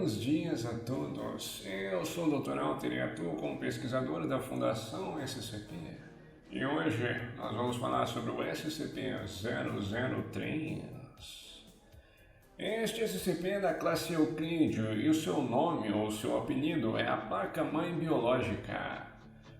Buenos dias a todos. Eu sou o Dr. Alter e atuo como pesquisador da Fundação SCP. E hoje nós vamos falar sobre o SCP-003. Este SCP é da classe Euclídeo e o seu nome ou seu apelido é a placa-mãe biológica.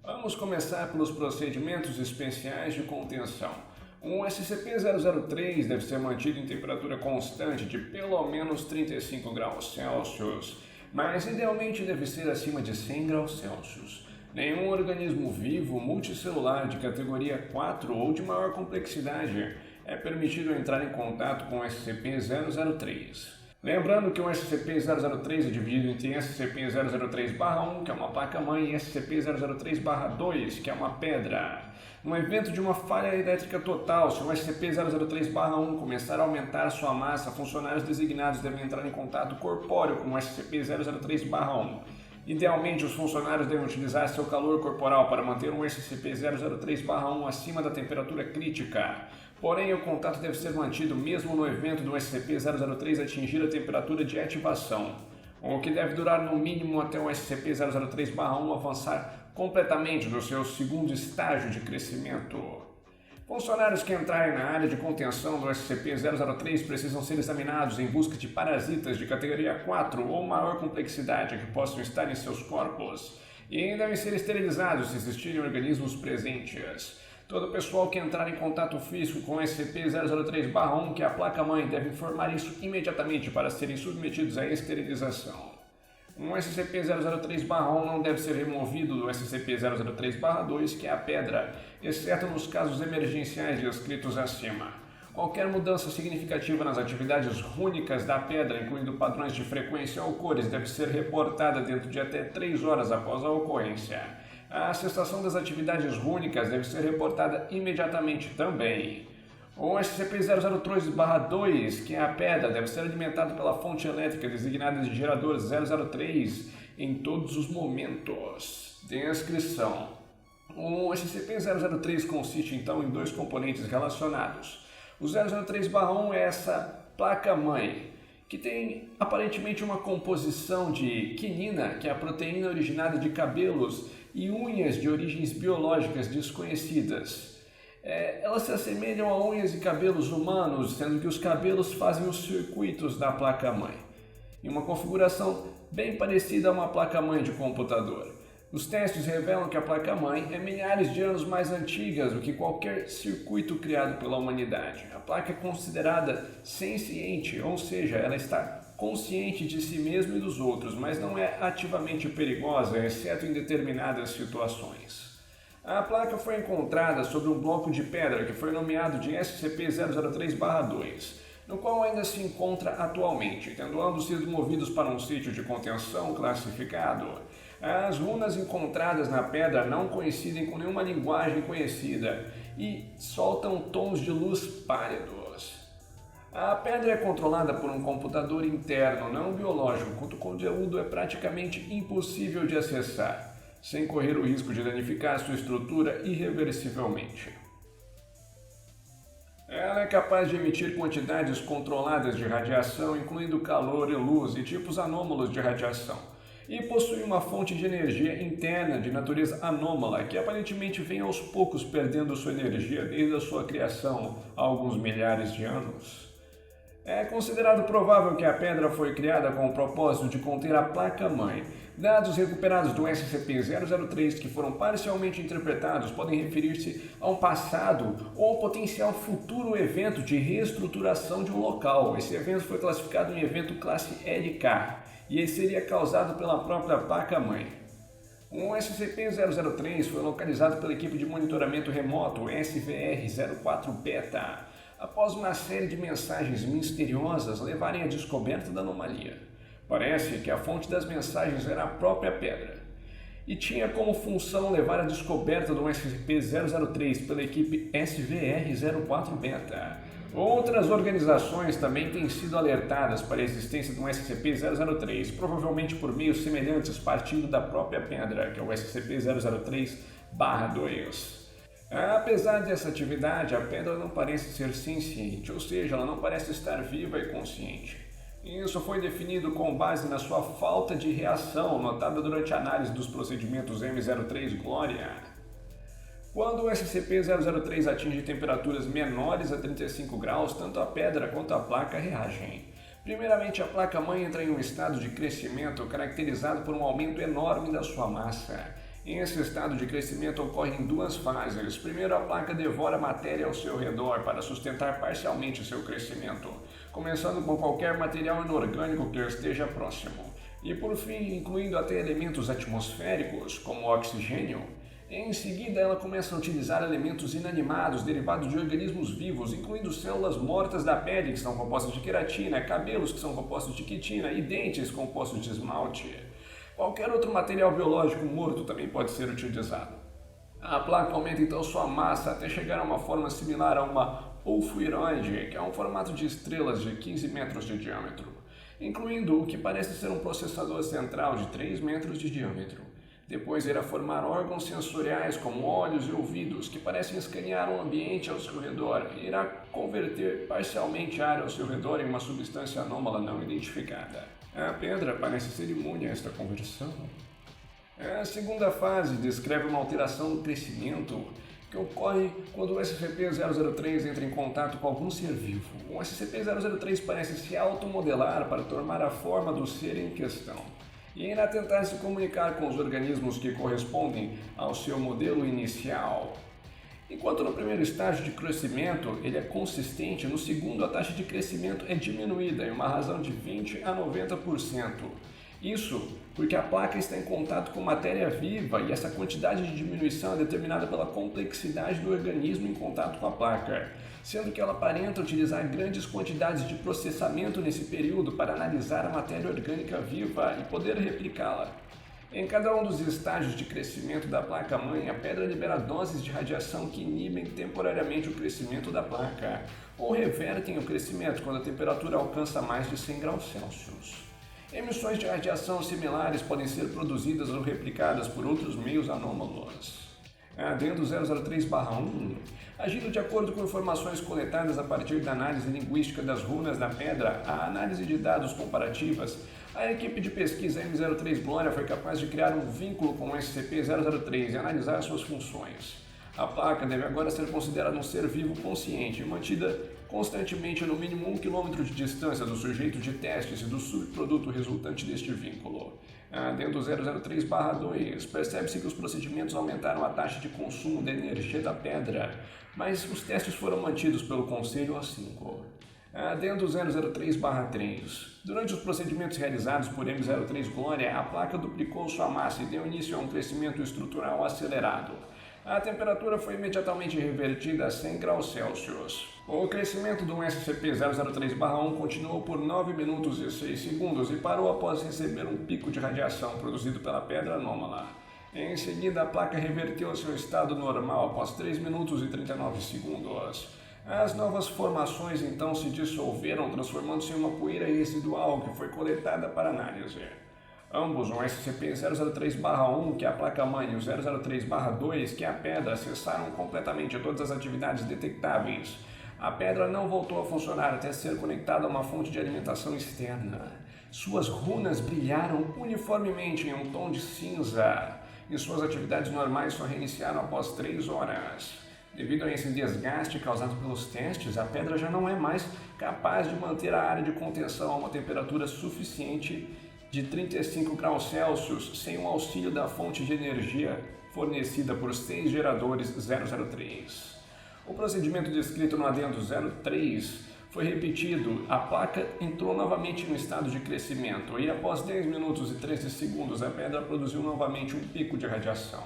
Vamos começar pelos procedimentos especiais de contenção. Um SCP-003 deve ser mantido em temperatura constante de pelo menos 35 graus Celsius, mas idealmente deve ser acima de 100 graus Celsius. Nenhum organismo vivo multicelular de categoria 4 ou de maior complexidade é permitido entrar em contato com o SCP-003. Lembrando que o SCP-003 é dividido entre SCP-003-1, que é uma placa-mãe, e SCP-003-2, que é uma pedra. No evento de uma falha elétrica total, se o SCP-003-1 começar a aumentar sua massa, funcionários designados devem entrar em contato corpóreo com o SCP-003-1. Idealmente, os funcionários devem utilizar seu calor corporal para manter um SCP-003-1 acima da temperatura crítica. Porém, o contato deve ser mantido mesmo no evento do SCP-003 atingir a temperatura de ativação, o que deve durar no mínimo até o SCP-003-1 avançar completamente no seu segundo estágio de crescimento. Funcionários que entrarem na área de contenção do SCP-003 precisam ser examinados em busca de parasitas de categoria 4 ou maior complexidade que possam estar em seus corpos e devem ser esterilizados se existirem organismos presentes. Todo o pessoal que entrar em contato físico com o SCP-003-1, que é a placa-mãe, deve informar isso imediatamente para serem submetidos à esterilização. Um SCP-003-1 não deve ser removido do SCP-003-2, que é a pedra, exceto nos casos emergenciais descritos acima. Qualquer mudança significativa nas atividades rúnicas da pedra, incluindo padrões de frequência ou cores, deve ser reportada dentro de até 3 horas após a ocorrência. A cessação das atividades rúnicas deve ser reportada imediatamente também. O SCP-003-2, que é a pedra, deve ser alimentado pela fonte elétrica designada de gerador 003 em todos os momentos. Descrição. O SCP-003 consiste então em 2 componentes relacionados. O 003-1 é essa placa-mãe, que tem aparentemente uma composição de quinina, que é a proteína originada de cabelos e unhas de origens biológicas desconhecidas. Elas se assemelham a unhas e cabelos humanos, sendo que os cabelos fazem os circuitos da placa-mãe, em uma configuração bem parecida a uma placa-mãe de computador. Os testes revelam que a placa-mãe é milhares de anos mais antiga do que qualquer circuito criado pela humanidade. A placa é considerada senciente, ou seja, ela está consciente de si mesma e dos outros, mas não é ativamente perigosa, exceto em determinadas situações. A placa foi encontrada sobre um bloco de pedra que foi nomeado de SCP-003-2, no qual ainda se encontra atualmente, tendo ambos sido movidos para um sítio de contenção classificado. As runas encontradas na pedra não coincidem com nenhuma linguagem conhecida e soltam tons de luz pálidos. A pedra é controlada por um computador interno não biológico, cujo conteúdo é praticamente impossível de acessar, sem correr o risco de danificar sua estrutura irreversivelmente. Ela é capaz de emitir quantidades controladas de radiação, incluindo calor e luz e tipos anômalos de radiação, e possui uma fonte de energia interna de natureza anômala, que aparentemente vem aos poucos perdendo sua energia desde a sua criação há alguns milhares de anos. É considerado provável que a pedra foi criada com o propósito de conter a placa-mãe. Dados recuperados do SCP-003 que foram parcialmente interpretados podem referir-se a um passado ou potencial futuro evento de reestruturação de um local. Esse evento foi classificado em evento classe LK e ele seria causado pela própria placa-mãe. O SCP-003 foi localizado pela equipe de monitoramento remoto SVR-04-Beta após uma série de mensagens misteriosas levarem à descoberta da anomalia. Parece que a fonte das mensagens era a própria pedra, e tinha como função levar à descoberta do SCP-003 pela equipe SVR-04-Beta. Outras organizações também têm sido alertadas para a existência de um SCP-003, provavelmente por meios semelhantes partindo da própria pedra, que é o SCP-003-2. Apesar dessa atividade, a pedra não parece ser senciente, ou seja, ela não parece estar viva e consciente. Isso foi definido com base na sua falta de reação notada durante a análise dos procedimentos M03 Glória. Quando o SCP-003 atinge temperaturas menores a 35 graus, tanto a pedra quanto a placa reagem. Primeiramente, a placa-mãe entra em um estado de crescimento caracterizado por um aumento enorme da sua massa. Esse estado de crescimento ocorre em duas fases. Primeiro, a placa devora matéria ao seu redor para sustentar parcialmente seu crescimento, começando com qualquer material inorgânico que esteja próximo, e por fim, incluindo até elementos atmosféricos, como oxigênio. Em seguida, ela começa a utilizar elementos inanimados derivados de organismos vivos, incluindo células mortas da pele, que são compostas de queratina, cabelos, que são compostos de quitina, e dentes compostos de esmalte. Qualquer outro material biológico morto também pode ser utilizado. A placa aumenta então sua massa até chegar a uma forma similar a uma polfuiroide, que é um formato de estrelas de 15 metros de diâmetro, incluindo o que parece ser um processador central de 3 metros de diâmetro. Depois irá formar órgãos sensoriais como olhos e ouvidos que parecem escanear o ambiente ao seu redor e irá converter parcialmente a área ao seu redor em uma substância anômala não identificada. A pedra parece ser imune a esta conversão. A segunda fase descreve uma alteração no crescimento que ocorre quando o SCP-003 entra em contato com algum ser vivo. O SCP-003 parece se automodelar para tomar a forma do ser em questão e irá tentar se comunicar com os organismos que correspondem ao seu modelo inicial. Enquanto no primeiro estágio de crescimento ele é consistente, no segundo a taxa de crescimento é diminuída em uma razão de 20 a 90%. Isso porque a placa está em contato com matéria viva e essa quantidade de diminuição é determinada pela complexidade do organismo em contato com a placa, sendo que ela aparenta utilizar grandes quantidades de processamento nesse período para analisar a matéria orgânica viva e poder replicá-la. Em cada um dos estágios de crescimento da placa-mãe, a pedra libera doses de radiação que inibem temporariamente o crescimento da placa, ou revertem o crescimento quando a temperatura alcança mais de 100 graus Celsius. Emissões de radiação similares podem ser produzidas ou replicadas por outros meios anômalos. Adendo 003/1, agindo de acordo com informações coletadas a partir da análise linguística das runas da pedra, a análise de dados comparativas, a equipe de pesquisa M03 Glória foi capaz de criar um vínculo com o SCP-003 e analisar suas funções. A placa deve agora ser considerada um ser vivo consciente e mantida constantemente a no mínimo 1 km de distância do sujeito de testes e do subproduto resultante deste vínculo. Adendo 003/2, percebe-se que os procedimentos aumentaram a taxa de consumo de energia da pedra, mas os testes foram mantidos pelo Conselho A5. Adendo 003/3. Durante os procedimentos realizados por M03 Glória, a placa duplicou sua massa e deu início a um crescimento estrutural acelerado. A temperatura foi imediatamente revertida a 100 graus Celsius. O crescimento do SCP-003/1 continuou por 9 minutos e 6 segundos e parou após receber um pico de radiação produzido pela pedra anômala. Em seguida, a placa reverteu ao seu estado normal após 3 minutos e 39 segundos. As novas formações então se dissolveram, transformando-se em uma poeira residual que foi coletada para análise. Ambos, o SCP-003/1, que é a placa-mãe, e o 003/2, que é a pedra, cessaram completamente todas as atividades detectáveis. A pedra não voltou a funcionar até ser conectada a uma fonte de alimentação externa. Suas runas brilharam uniformemente em um tom de cinza, e suas atividades normais só reiniciaram após 3 horas. Devido a esse desgaste causado pelos testes, a pedra já não é mais capaz de manter a área de contenção a uma temperatura suficiente de 35 graus Celsius sem o auxílio da fonte de energia fornecida por 6 geradores 003. O procedimento descrito no adendo 03 foi repetido. A placa entrou novamente no estado de crescimento e após 10 minutos e 13 segundos a pedra produziu novamente um pico de radiação.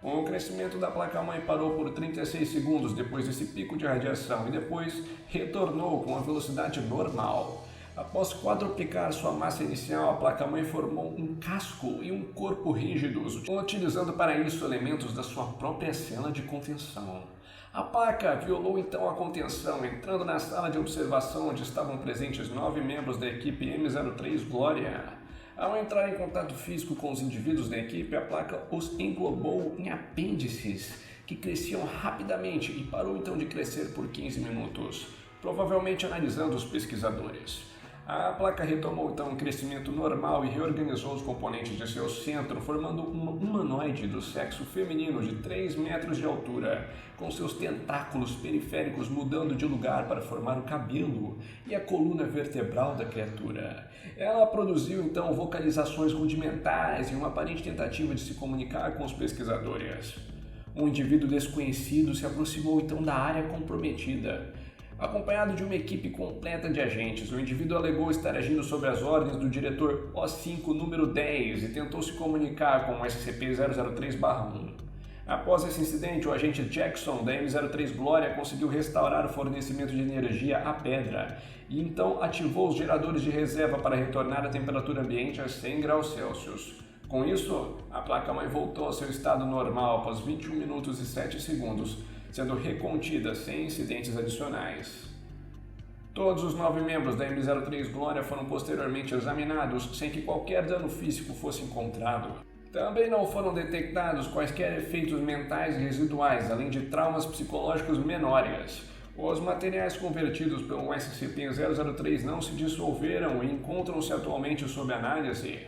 O crescimento da placa-mãe parou por 36 segundos depois desse pico de radiação e depois retornou com a velocidade normal. Após quadruplicar sua massa inicial, a placa-mãe formou um casco e um corpo rígidos, utilizando para isso elementos da sua própria cela de contenção. A placa violou então a contenção, entrando na sala de observação onde estavam presentes 9 membros da equipe M03 Glória. Ao entrar em contato físico com os indivíduos da equipe, a placa os englobou em apêndices que cresciam rapidamente e parou então de crescer por 15 minutos, provavelmente analisando os pesquisadores. A placa retomou então um crescimento normal e reorganizou os componentes de seu centro, formando um humanoide do sexo feminino de 3 metros de altura, com seus tentáculos periféricos mudando de lugar para formar o cabelo e a coluna vertebral da criatura. Ela produziu então vocalizações rudimentares em uma aparente tentativa de se comunicar com os pesquisadores. Um indivíduo desconhecido se aproximou então da área comprometida. Acompanhado de uma equipe completa de agentes, o indivíduo alegou estar agindo sob as ordens do diretor O5 número 10 e tentou se comunicar com o SCP-003-1. Após esse incidente, o agente Jackson da M03 Glória conseguiu restaurar o fornecimento de energia à pedra e então ativou os geradores de reserva para retornar a temperatura ambiente a 100 graus Celsius. Com isso, a placa-mãe voltou ao seu estado normal após 21 minutos e 7 segundos, sendo recontida sem incidentes adicionais. Todos os 9 membros da M03 Glória foram posteriormente examinados sem que qualquer dano físico fosse encontrado. Também não foram detectados quaisquer efeitos mentais residuais, além de traumas psicológicos menores. Os materiais convertidos pelo SCP-003 não se dissolveram e encontram-se atualmente sob análise.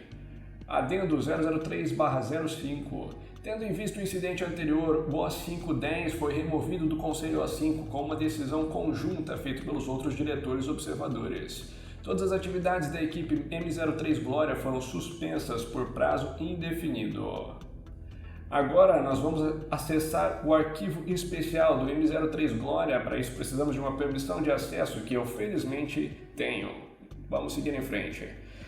Adendo 003/05. Tendo em vista o incidente anterior, o O5-10 foi removido do Conselho O5 com uma decisão conjunta feita pelos outros diretores observadores. Todas as atividades da equipe M03 Glória foram suspensas por prazo indefinido. Agora nós vamos acessar o arquivo especial do M03 Glória. Para isso precisamos de uma permissão de acesso que eu felizmente tenho. Vamos seguir em frente.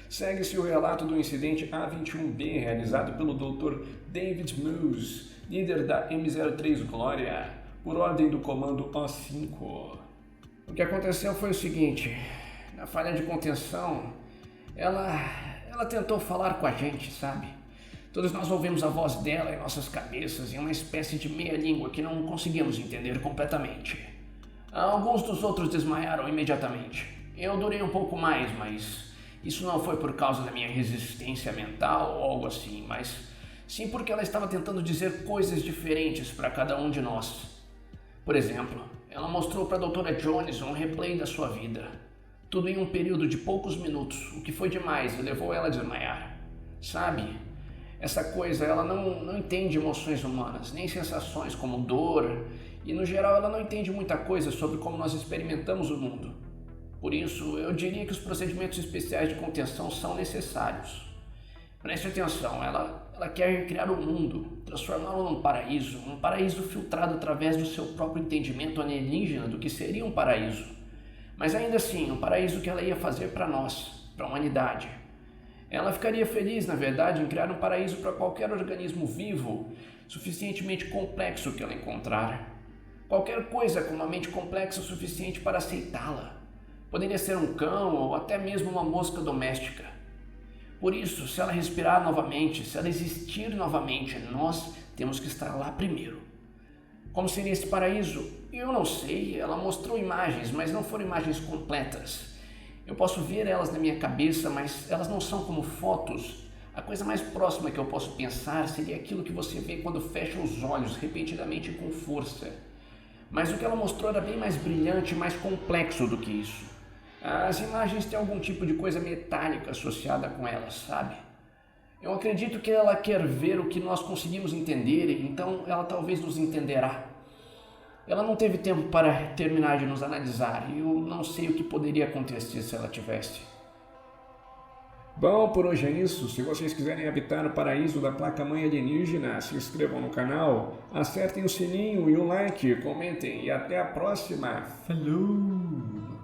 Segue-se o relato do incidente A21B realizado pelo Dr. David Moose, líder da M03 Glória, por ordem do comando O5. O que aconteceu foi o seguinte: na falha de contenção, ela tentou falar com a gente, sabe? Todos nós ouvimos a voz dela em nossas cabeças em uma espécie de meia-língua que não conseguíamos entender completamente. Alguns dos outros desmaiaram imediatamente. Eu durei um pouco mais, mas isso não foi por causa da minha resistência mental ou algo assim, mas sim porque ela estava tentando dizer coisas diferentes para cada um de nós. Por exemplo, ela mostrou para a Dra. Jones um replay da sua vida. Tudo em um período de poucos minutos, o que foi demais e levou ela a desmaiar. Sabe, essa coisa, ela não entende emoções humanas, nem sensações como dor, e no geral ela não entende muita coisa sobre como nós experimentamos o mundo. Por isso, eu diria que os procedimentos especiais de contenção são necessários. Preste atenção, ela quer criar um mundo, transformá-lo num paraíso filtrado através do seu próprio entendimento alienígena do que seria um paraíso. Mas ainda assim, um paraíso que ela ia fazer para nós, para a humanidade. Ela ficaria feliz, na verdade, em criar um paraíso para qualquer organismo vivo suficientemente complexo que ela encontrar. Qualquer coisa com uma mente complexa o suficiente para aceitá-la. Poderia ser um cão ou até mesmo uma mosca doméstica. Por isso, se ela respirar novamente, se ela existir novamente, nós temos que estar lá primeiro. Como seria esse paraíso? Eu não sei, ela mostrou imagens, mas não foram imagens completas. Eu posso ver elas na minha cabeça, mas elas não são como fotos. A coisa mais próxima que eu posso pensar seria aquilo que você vê quando fecha os olhos repentinamente com força. Mas o que ela mostrou era bem mais brilhante e mais complexo do que isso. As imagens têm algum tipo de coisa metálica associada com elas, sabe? Eu acredito que ela quer ver o que nós conseguimos entender, e então ela talvez nos entenderá. Ela não teve tempo para terminar de nos analisar, e eu não sei o que poderia acontecer se ela tivesse. Bom, por hoje é isso. Se vocês quiserem habitar o paraíso da placa-mãe alienígena, se inscrevam no canal, acertem o sininho e o like, comentem e até a próxima. Falou!